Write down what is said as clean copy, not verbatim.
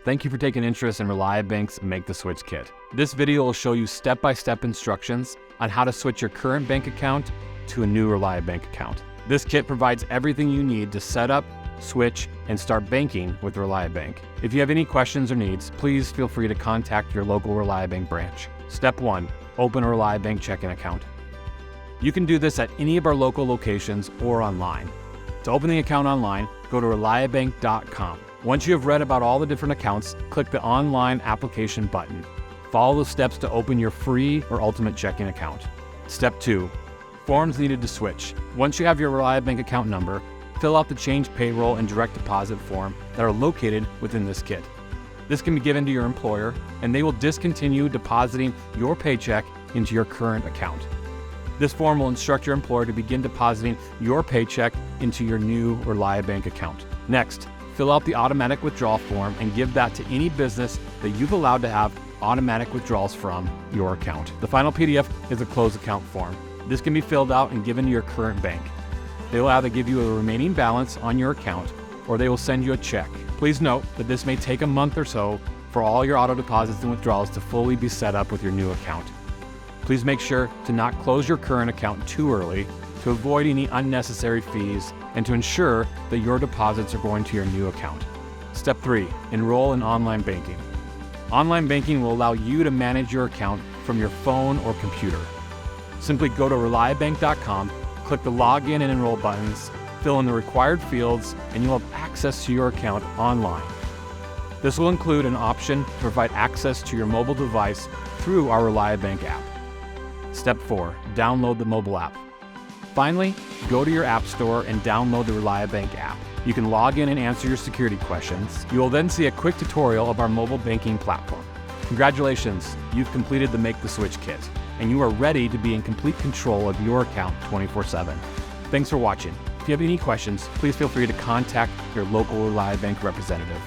Thank you for taking interest in Reliabank's Make the Switch kit. This video will show you step-by-step instructions on how to switch your current bank account to a new Reliabank account. This kit provides everything you need to set up, switch, and start banking with Reliabank. If you have any questions or needs, please feel free to contact your local Reliabank branch. Step 1. Open a Reliabank checking account. You can do this at any of our local locations or online. To open the account online, go to Reliabank.com. Once you have read about all the different accounts, click the Online Application button. Follow the steps to open your free or ultimate checking account. Step 2. Forms needed to switch. Once you have your Reliabank account number, fill out the change payroll and direct deposit form that are located within this kit. This can be given to your employer, and they will discontinue depositing your paycheck into your current account. This form will instruct your employer to begin depositing your paycheck into your new Reliabank account. Next, fill out the automatic withdrawal form and give that to any business that you've allowed to have automatic withdrawals from your account. The final PDF is a close account form. This can be filled out and given to your current bank. They will either give you a remaining balance on your account or they will send you a check. Please note that this may take a month or so for all your auto deposits and withdrawals to fully be set up with your new account. Please make sure to not close your current account too early to avoid any unnecessary fees and to ensure that your deposits are going to your new account. Step 3. Enroll in online banking. Online banking will allow you to manage your account from your phone or computer. Simply go to Reliabank.com, click the Login and Enroll buttons, fill in the required fields, and you'll have access to your account online. This will include an option to provide access to your mobile device through our Reliabank app. Step 4. Download the mobile app. Finally, go to your app store and download the Reliabank app. You can log in and answer your security questions. You will then see a quick tutorial of our mobile banking platform. Congratulations, you've completed the Make the Switch kit, and you are ready to be in complete control of your account 24/7. Thanks for watching. If you have any questions, please feel free to contact your local Reliabank representative.